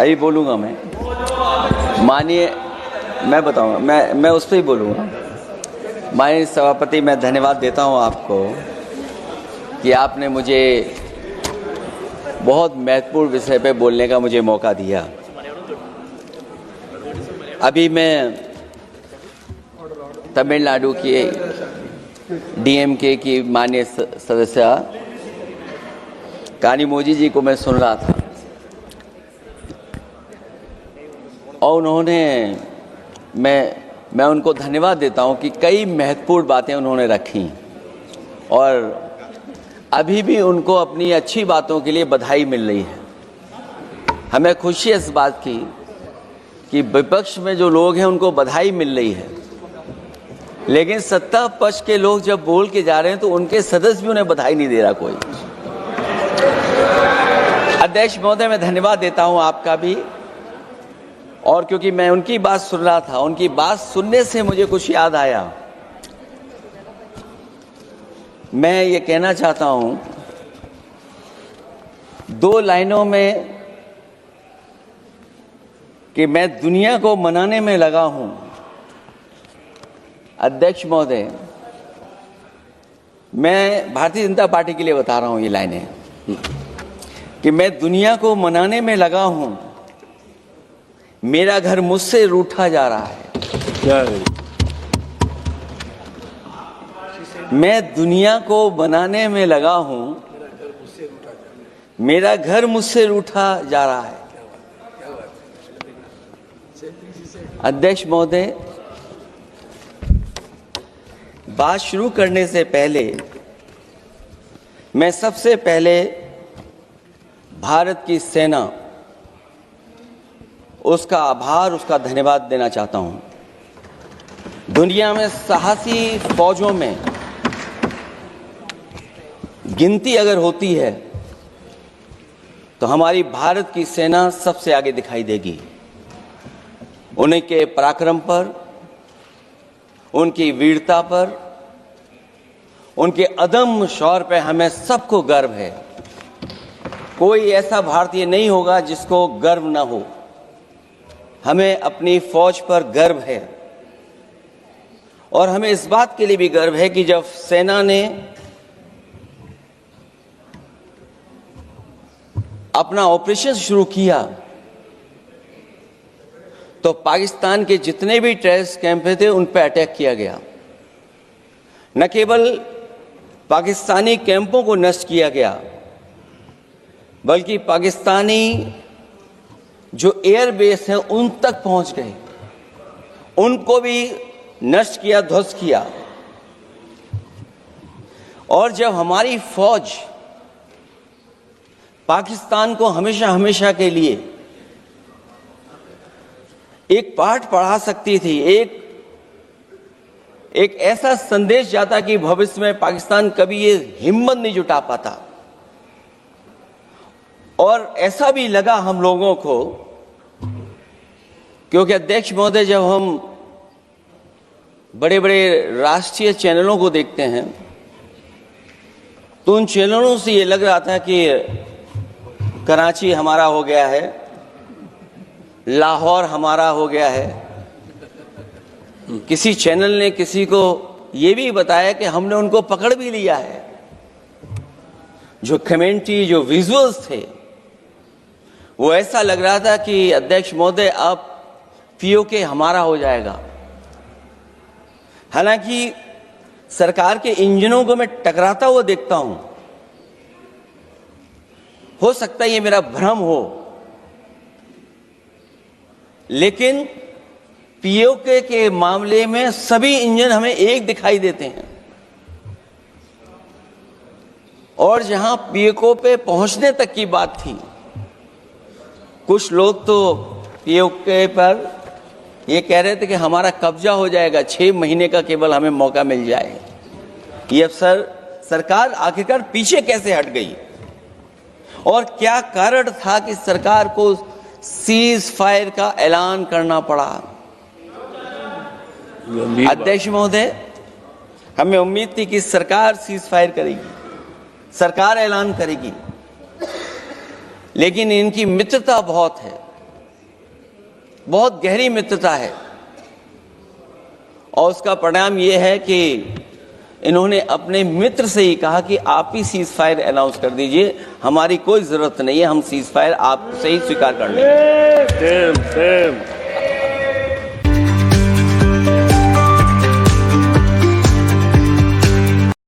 अभी बोलूँगा मैं, माननीय, मैं बताऊँगा, मैं उस पर ही बोलूँगा। माननीय सभापति, मैं धन्यवाद देता हूँ आपको कि आपने मुझे बहुत महत्वपूर्ण विषय पे बोलने का मुझे मौका दिया। अभी मैं तमिलनाडु के डीएमके की माननीय सदस्य कानिमोझी जी को मैं सुन रहा था और उन्होंने, मैं उनको धन्यवाद देता हूं कि कई महत्वपूर्ण बातें उन्होंने रखी और अभी भी उनको अपनी अच्छी बातों के लिए बधाई मिल रही है। हमें खुशी है इस बात की कि विपक्ष में जो लोग हैं उनको बधाई मिल रही है, लेकिन सत्ता पक्ष के लोग जब बोल के जा रहे हैं तो उनके सदस्य भी उन्हें बधाई नहीं दे रहा कोई। अध्यक्ष महोदय, मैं धन्यवाद देता हूं आपका भी, और क्योंकि मैं उनकी बात सुन रहा था, उनकी बात सुनने से मुझे कुछ याद आया। मैं ये कहना चाहता हूं 2 लाइनों में कि मैं दुनिया को मनाने में लगा हूं। अध्यक्ष महोदय, मैं भारतीय जनता पार्टी के लिए बता रहा हूं ये लाइनें कि मैं दुनिया को मनाने में लगा हूं, मेरा घर मुझसे रूठा जा रहा है। मैं दुनिया को बनाने में लगा हूं, मेरा घर मुझसे रूठा जा रहा है। अध्यक्ष महोदय, बात शुरू करने से पहले मैं सबसे पहले भारत की सेना, उसका आभार, उसका धन्यवाद देना चाहता हूं। दुनिया में साहसी फौजों में गिनती अगर होती है तो हमारी भारत की सेना सबसे आगे दिखाई देगी। उनके पराक्रम पर, उनकी वीरता पर, उनके अदम्य शौर्य पर हमें सबको गर्व है। कोई ऐसा भारतीय नहीं होगा जिसको गर्व न हो। हमें अपनी फौज पर गर्व है और हमें इस बात के लिए भी गर्व है कि जब सेना ने अपना ऑपरेशन शुरू किया तो पाकिस्तान के जितने भी टेररिस्ट कैंप थे उन पर अटैक किया गया। न केवल पाकिस्तानी कैंपों को नष्ट किया गया, बल्कि पाकिस्तानी जो एयरबेस हैं उन तक पहुंच गए, उनको भी नष्ट किया, ध्वस्त किया। और जब हमारी फौज पाकिस्तान को हमेशा हमेशा के लिए एक पाठ पढ़ा सकती थी, एक ऐसा संदेश जाता कि भविष्य में पाकिस्तान कभी ये हिम्मत नहीं जुटा पाता, और ऐसा भी लगा हम लोगों को, क्योंकि अध्यक्ष महोदय, जब हम बड़े बड़े राष्ट्रीय चैनलों को देखते हैं तो उन चैनलों से ये लग रहा था कि कराची हमारा हो गया है, लाहौर हमारा हो गया है। किसी चैनल ने किसी को ये भी बताया कि हमने उनको पकड़ भी लिया है। जो कमेंट्री, जो विजुअल्स थे, वो ऐसा लग रहा था कि अध्यक्ष महोदय अब पीओके हमारा हो जाएगा। हालांकि सरकार के इंजनों को मैं टकराता हुआ देखता हूं। हो सकता है ये मेरा भ्रम हो, लेकिन पीओके के मामले में सभी इंजन हमें एक दिखाई देते हैं, और जहां पीओके पे पहुंचने तक की बात थी, कुछ लोग तो पीओके पर ये कह रहे थे कि हमारा कब्जा हो जाएगा, 6 महीने का केवल हमें मौका मिल जाए। ये अफसर सरकार आखिरकार पीछे कैसे हट गई, और क्या कारण था कि सरकार को सीज फायर का ऐलान करना पड़ा? अध्यक्ष महोदय, हमें उम्मीद थी कि सरकार सीज फायर करेगी, सरकार ऐलान करेगी, लेकिन इनकी मित्रता बहुत है। बहुत गहरी मित्रता है और उसका परिणाम ये है कि इन्होंने अपने मित्र से ही कहा कि आप ही सीज फायर अनाउंस कर दीजिए, हमारी कोई जरूरत नहीं है, हम सीज फायर आपसे ही स्वीकार कर लेंगे।